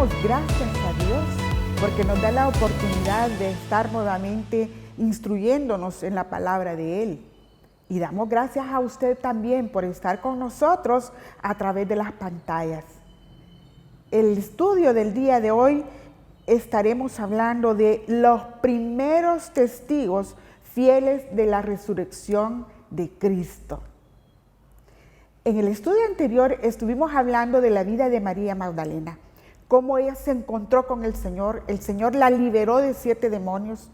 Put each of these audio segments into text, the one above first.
damos gracias a Dios porque nos da la oportunidad de estar nuevamente instruyéndonos en la palabra de Él. Y damos gracias a usted también por estar con nosotros a través de las pantallas. El estudio del día de hoy estaremos hablando de los primeros testigos fieles de la resurrección de Cristo. En el estudio anterior estuvimos hablando de la vida de María Magdalena, cómo ella se encontró con el Señor la liberó de 7 demonios.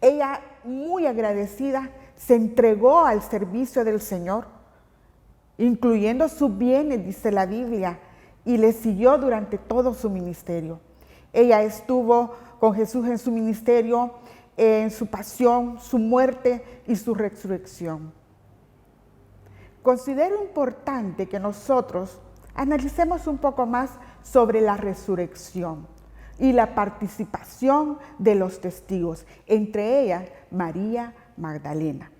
Ella, muy agradecida, se entregó al servicio del Señor, incluyendo sus bienes, dice la Biblia, y le siguió durante todo su ministerio. Ella estuvo con Jesús en su ministerio, en su pasión, su muerte y su resurrección. Considero importante que nosotros analicemos un poco más sobre la resurrección y la participación de los testigos, entre ellas María Magdalena.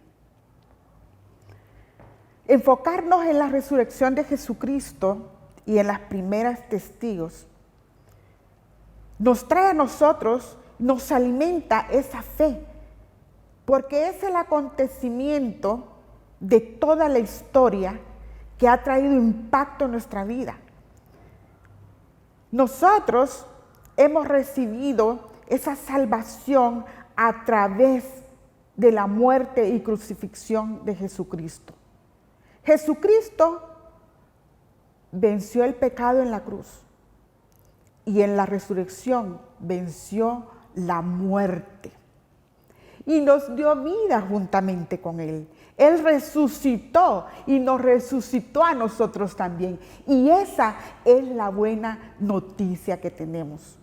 Enfocarnos en la resurrección de Jesucristo y en las primeras testigos nos trae a nosotros, nos alimenta esa fe, porque es el acontecimiento de toda la historia que ha traído impacto en nuestra vida. Nosotros hemos recibido esa salvación a través de la muerte y crucifixión de Jesucristo. Jesucristo venció el pecado en la cruz y en la resurrección venció la muerte y nos dio vida juntamente con Él. Él resucitó y nos resucitó a nosotros también. Y esa es la buena noticia que tenemos.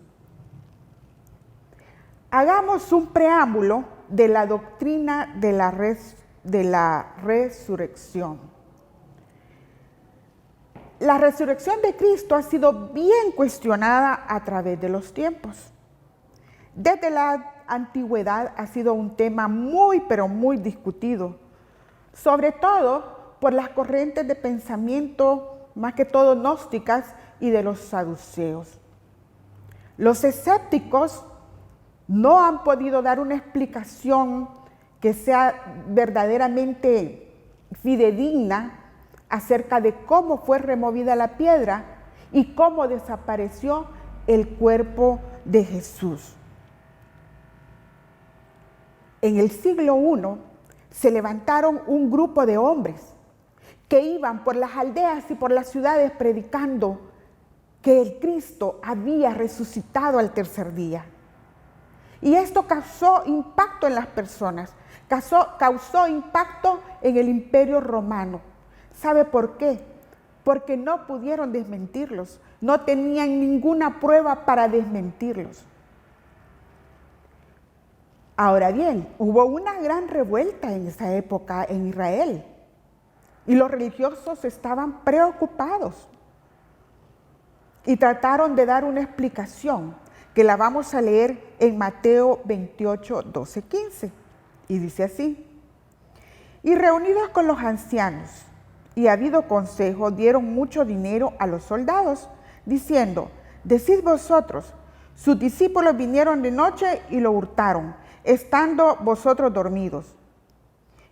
Hagamos un preámbulo de la doctrina de la resurrección. La resurrección de Cristo ha sido bien cuestionada a través de los tiempos. Desde la antigüedad ha sido un tema muy, pero muy discutido, sobre todo por las corrientes de pensamiento, más que todo gnósticas y de los saduceos. Los escépticos no han podido dar una explicación que sea verdaderamente fidedigna acerca de cómo fue removida la piedra y cómo desapareció el cuerpo de Jesús. En el siglo I se levantaron un grupo de hombres que iban por las aldeas y por las ciudades predicando que el Cristo había resucitado al tercer día. Y esto causó impacto en las personas, causó impacto en el Imperio Romano. ¿Sabe por qué? Porque no pudieron desmentirlos, no tenían ninguna prueba para desmentirlos. Ahora bien, hubo una gran revuelta en esa época en Israel y los religiosos estaban preocupados y trataron de dar una explicación que la vamos a leer en Mateo 28, 12, 15. Y dice así: y reunidos con los ancianos y habido consejo, dieron mucho dinero a los soldados, diciendo: decid vosotros, sus discípulos vinieron de noche y lo hurtaron, estando vosotros dormidos.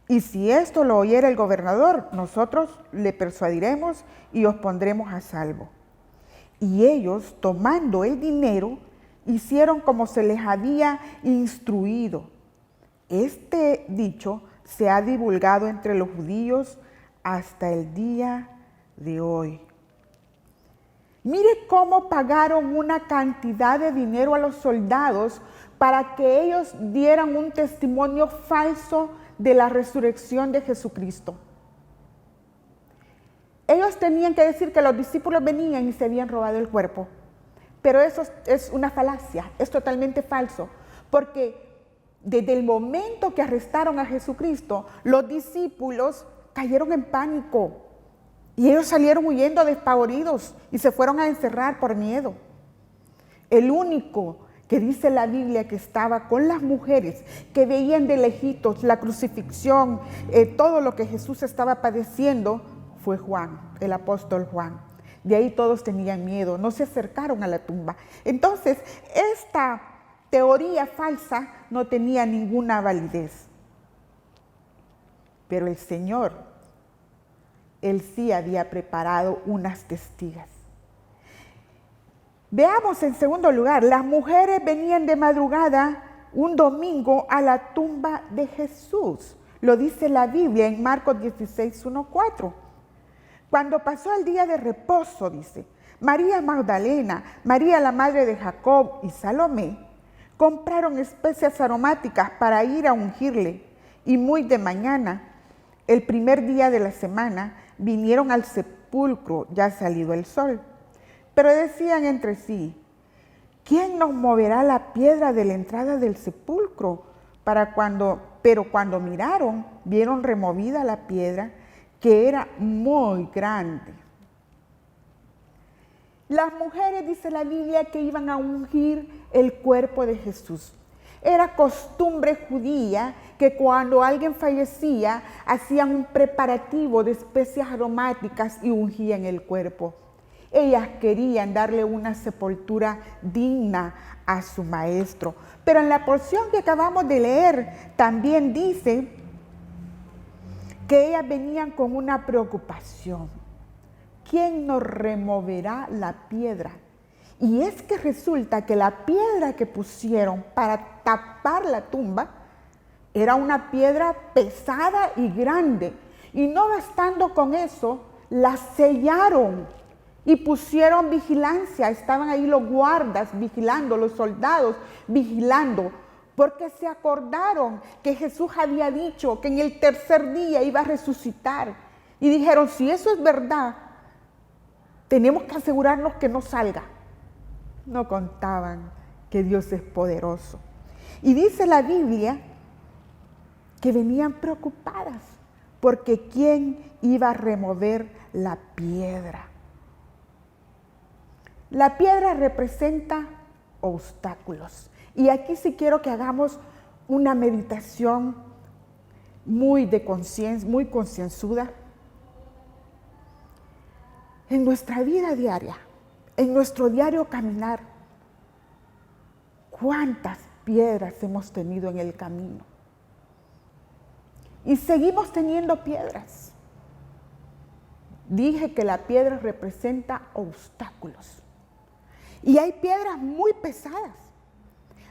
Y si esto lo oyera el gobernador, nosotros le persuadiremos y os pondremos a salvo. Y ellos, tomando el dinero, hicieron como se les había instruido. Este dicho se ha divulgado entre los judíos hasta el día de hoy. Mire cómo pagaron una cantidad de dinero a los soldados para que ellos dieran un testimonio falso de la resurrección de Jesucristo. Ellos tenían que decir que los discípulos venían y se habían robado el cuerpo. Pero eso es una falacia, es totalmente falso, porque desde el momento que arrestaron a Jesucristo, los discípulos cayeron en pánico y ellos salieron huyendo despavoridos y se fueron a encerrar por miedo. El único que dice la Biblia que estaba con las mujeres, que veían de lejitos la crucifixión, todo lo que Jesús estaba padeciendo, fue Juan, el apóstol Juan. De ahí todos tenían miedo, no se acercaron a la tumba. Entonces, esta teoría falsa no tenía ninguna validez. Pero el Señor, Él sí había preparado unas testigas. Veamos en segundo lugar, las mujeres venían de madrugada un domingo a la tumba de Jesús. Lo dice la Biblia en Marcos 16, 1-4. Cuando pasó el día de reposo, dice, María Magdalena, María la madre de Jacob y Salomé compraron especias aromáticas para ir a ungirle. Y muy de mañana, el primer día de la semana, vinieron al sepulcro ya salido el sol. Pero decían entre sí, ¿quién nos moverá la piedra de la entrada del sepulcro? Pero cuando miraron, vieron removida la piedra, que era muy grande. Las mujeres, dice la Biblia, que iban a ungir el cuerpo de Jesús. Era costumbre judía que cuando alguien fallecía, hacían un preparativo de especias aromáticas y ungían el cuerpo. Ellas querían darle una sepultura digna a su maestro. Pero en la porción que acabamos de leer, también dice que ellas venían con una preocupación. ¿Quién nos removerá la piedra? Y es que resulta que la piedra que pusieron para tapar la tumba era una piedra pesada y grande. Y no bastando con eso, la sellaron y pusieron vigilancia. Estaban ahí los guardas vigilando, los soldados vigilando, porque se acordaron que Jesús había dicho que en el tercer día iba a resucitar. Y dijeron, si eso es verdad, tenemos que asegurarnos que no salga. No contaban que Dios es poderoso. Y dice la Biblia que venían preocupadas porque ¿quién iba a remover la piedra? La piedra representa obstáculos. Y aquí sí quiero que hagamos una meditación muy concienzuda en nuestra vida diaria, en nuestro diario caminar. ¿Cuántas piedras hemos tenido en el camino? Y seguimos teniendo piedras. Dije que la piedra representa obstáculos. Y hay piedras muy pesadas.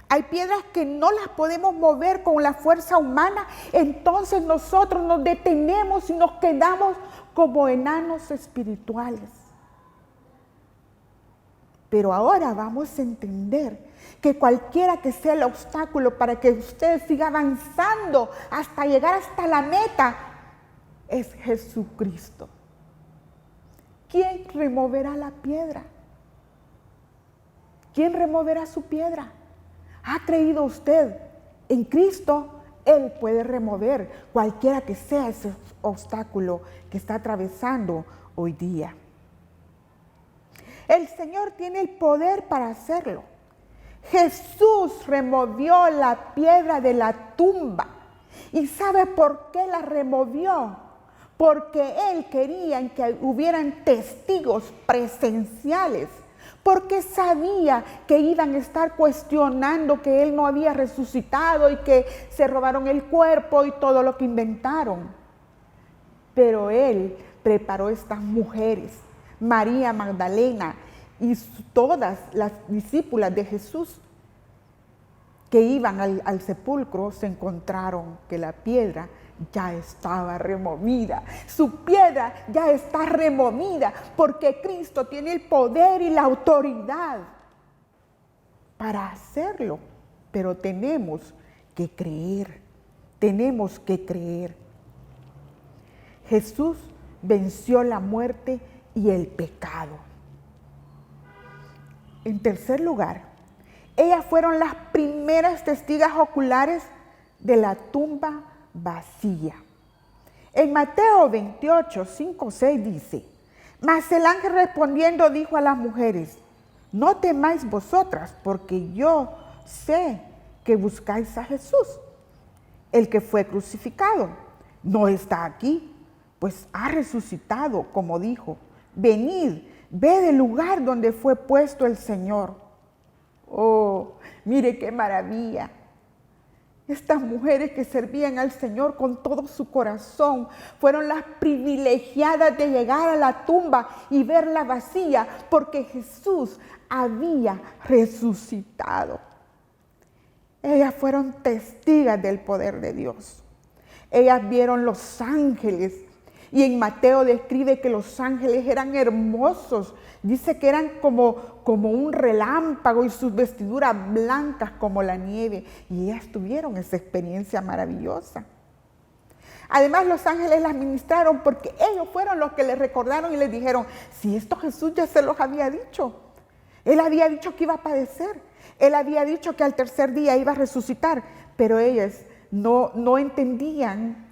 Hay piedras que no las podemos mover con la fuerza humana. Entonces nosotros nos detenemos y nos quedamos como enanos espirituales. Pero ahora vamos a entender que cualquiera que sea el obstáculo para que usted siga avanzando hasta llegar hasta la meta, es Jesucristo. ¿Quién removerá la piedra? ¿Quién removerá su piedra? ¿Ha creído usted en Cristo? Él puede remover cualquiera que sea ese obstáculo que está atravesando hoy día. El Señor tiene el poder para hacerlo. Jesús removió la piedra de la tumba. ¿Y sabe por qué la removió? Porque Él quería que hubieran testigos presenciales. Porque sabía que iban a estar cuestionando que Él no había resucitado y que se robaron el cuerpo y todo lo que inventaron. Pero Él preparó estas mujeres, María Magdalena y todas las discípulas de Jesús que iban al sepulcro, se encontraron que la piedra ya estaba removida. Su piedra ya está removida porque Cristo tiene el poder y la autoridad para hacerlo. Pero tenemos que creer, tenemos que creer. Jesús venció la muerte y el pecado. En tercer lugar, ellas fueron las primeras testigas oculares de la tumba vacía. En Mateo 28, 5, 6 dice, mas el ángel respondiendo dijo a las mujeres, no temáis vosotras, porque yo sé que buscáis a Jesús, el que fue crucificado. No está aquí, pues ha resucitado, como dijo. Venid, ve del lugar donde fue puesto el Señor. Oh, mire qué maravilla. Estas mujeres que servían al Señor con todo su corazón fueron las privilegiadas de llegar a la tumba y verla vacía, porque Jesús había resucitado. Ellas fueron testigos del poder de Dios. Ellas vieron los ángeles. Y en Mateo describe que los ángeles eran hermosos. Dice que eran como un relámpago y sus vestiduras blancas como la nieve. Y ellas tuvieron esa experiencia maravillosa. Además, los ángeles las ministraron porque ellos fueron los que les recordaron y les dijeron, si esto Jesús ya se los había dicho. Él había dicho que iba a padecer. Él había dicho que al tercer día iba a resucitar. Pero ellas no entendían.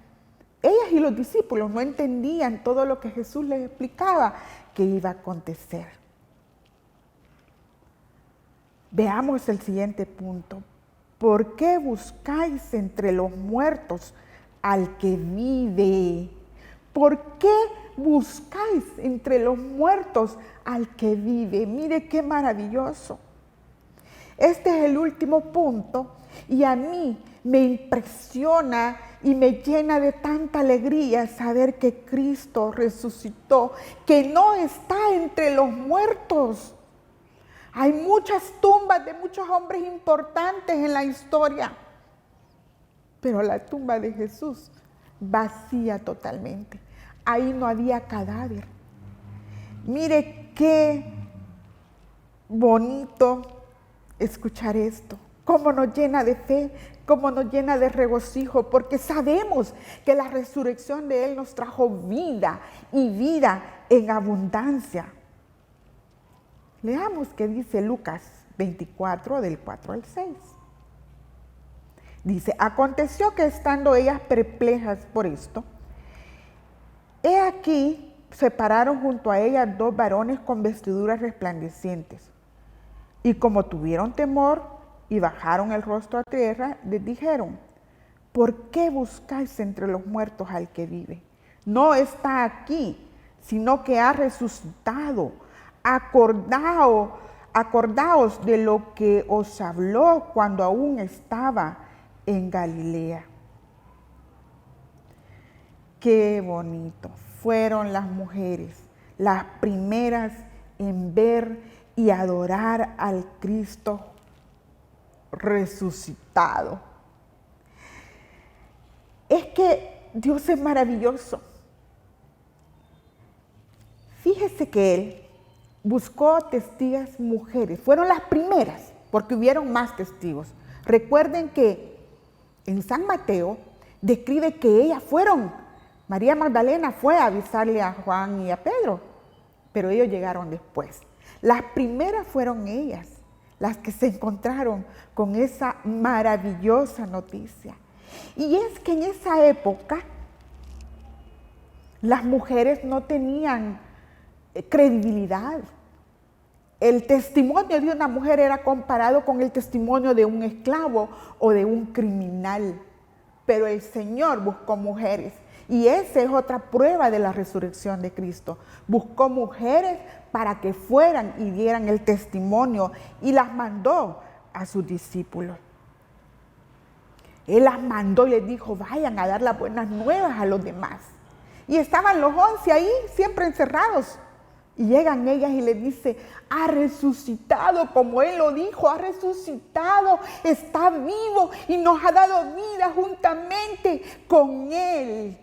Ellas y los discípulos no entendían todo lo que Jesús les explicaba que iba a acontecer. Veamos el siguiente punto. ¿Por qué buscáis entre los muertos al que vive? ¿Por qué buscáis entre los muertos al que vive? Mire qué maravilloso. Este es el último punto y a mí me impresiona y me llena de tanta alegría saber que Cristo resucitó, que no está entre los muertos. Hay muchas tumbas de muchos hombres importantes en la historia, pero la tumba de Jesús vacía totalmente. Ahí no había cadáver. Mire qué bonito escuchar esto. Cómo nos llena de fe, cómo nos llena de regocijo, porque sabemos que la resurrección de Él nos trajo vida y vida en abundancia. Leamos qué dice Lucas 24, del 4 al 6. Dice, aconteció que estando ellas perplejas por esto, he aquí se pararon junto a ellas dos varones con vestiduras resplandecientes. Y como tuvieron temor, y bajaron el rostro a tierra, les dijeron, ¿por qué buscáis entre los muertos al que vive? No está aquí, sino que ha resucitado. Acordaos de lo que os habló cuando aún estaba en Galilea. Qué bonito. Fueron las mujeres las primeras en ver y adorar al Cristo resucitado. Es que Dios es maravilloso. Fíjese que Él buscó testigos mujeres. Fueron las primeras, porque hubieron más testigos. Recuerden que en San Mateo describe que ellas fueron. María Magdalena fue a avisarle a Juan y a Pedro, pero ellos llegaron después. Las primeras fueron ellas, las que se encontraron con esa maravillosa noticia. Y es que en esa época las mujeres no tenían credibilidad. El testimonio de una mujer era comparado con el testimonio de un esclavo o de un criminal. Pero el Señor buscó mujeres. Y esa es otra prueba de la resurrección de Cristo. Buscó mujeres para que fueran y dieran el testimonio y las mandó a sus discípulos. Él las mandó y les dijo, vayan a dar las buenas nuevas a los demás. Y estaban los 11 ahí, siempre encerrados. Y llegan ellas y les dice, ha resucitado como Él lo dijo, ha resucitado, está vivo y nos ha dado vida juntamente con Él.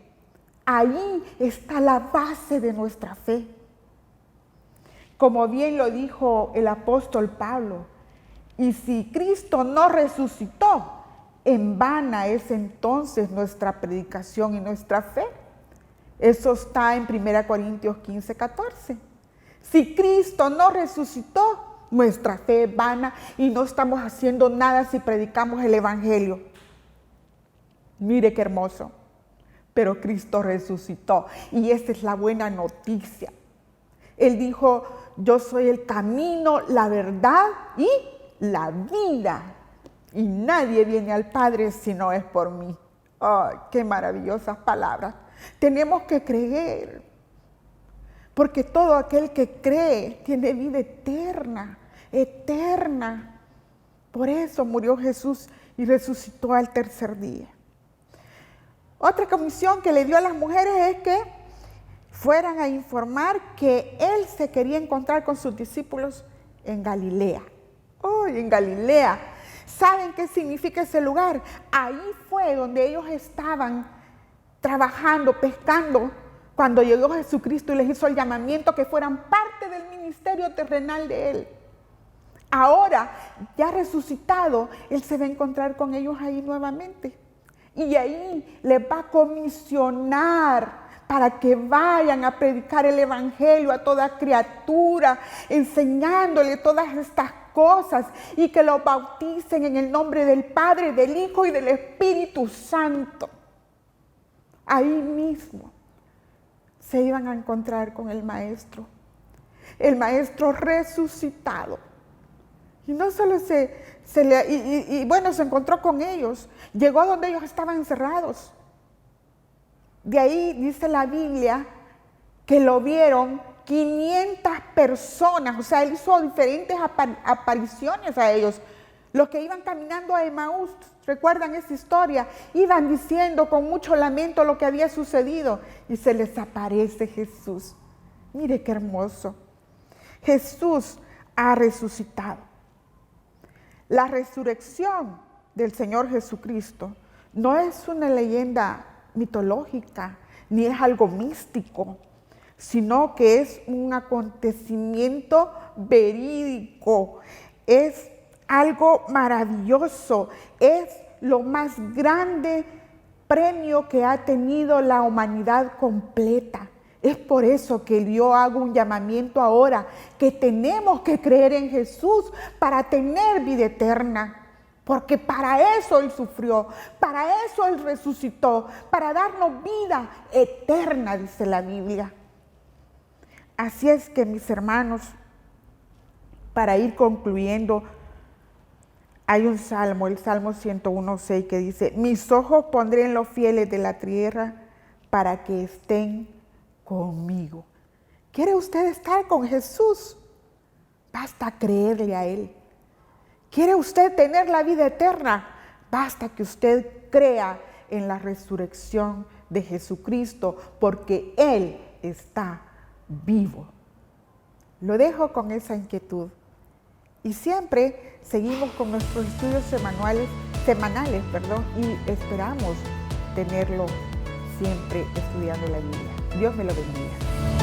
Ahí está la base de nuestra fe. Como bien lo dijo el apóstol Pablo, y si Cristo no resucitó, en vana es entonces nuestra predicación y nuestra fe. Eso está en 1 Corintios 15, 14. Si Cristo no resucitó, nuestra fe es vana y no estamos haciendo nada si predicamos el Evangelio. Mire qué hermoso. Pero Cristo resucitó y esa es la buena noticia. Él dijo, yo soy el camino, la verdad y la vida. Y nadie viene al Padre si no es por mí. ¡Ay, qué maravillosas palabras! Tenemos que creer. porque todo aquel que cree tiene vida eterna, eterna. Por eso murió Jesús y resucitó al tercer día. Otra comisión que le dio a las mujeres es que fueran a informar que Él se quería encontrar con sus discípulos en Galilea. ¡Oh, en Galilea! ¿Saben qué significa ese lugar? Ahí fue donde ellos estaban trabajando, pescando, cuando llegó Jesucristo y les hizo el llamamiento que fueran parte del ministerio terrenal de Él. Ahora, ya resucitado, Él se va a encontrar con ellos ahí nuevamente. Y ahí les va a comisionar para que vayan a predicar el evangelio a toda criatura, enseñándole todas estas cosas y que los bauticen en el nombre del Padre, del Hijo y del Espíritu Santo. Ahí mismo se iban a encontrar con el Maestro resucitado. Y no solo se encontró con ellos, llegó a donde ellos estaban encerrados. De ahí dice la Biblia que lo vieron 500 personas, o sea, Él hizo diferentes apariciones a ellos. Los que iban caminando a Emaús, ¿recuerdan esa historia? Iban diciendo con mucho lamento lo que había sucedido y se les aparece Jesús. Mire qué hermoso. Jesús ha resucitado. La resurrección del Señor Jesucristo no es una leyenda mitológica, ni es algo místico, sino que es un acontecimiento verídico, es algo maravilloso, es lo más grande premio que ha tenido la humanidad completa. Es por eso que yo hago un llamamiento ahora, que tenemos que creer en Jesús para tener vida eterna. Porque para eso Él sufrió, para eso Él resucitó, para darnos vida eterna, dice la Biblia. Así es que, mis hermanos, para ir concluyendo, hay un salmo, el Salmo 101:6, que dice: mis ojos pondré en los fieles de la tierra para que estén conmigo. ¿Quiere usted estar con Jesús? Basta creerle a Él. ¿Quiere usted tener la vida eterna? Basta que usted crea en la resurrección de Jesucristo, porque Él está vivo. Lo dejo con esa inquietud. Y siempre seguimos con nuestros estudios semanales, y esperamos tenerlo siempre estudiando la Biblia. Dios me lo bendiga.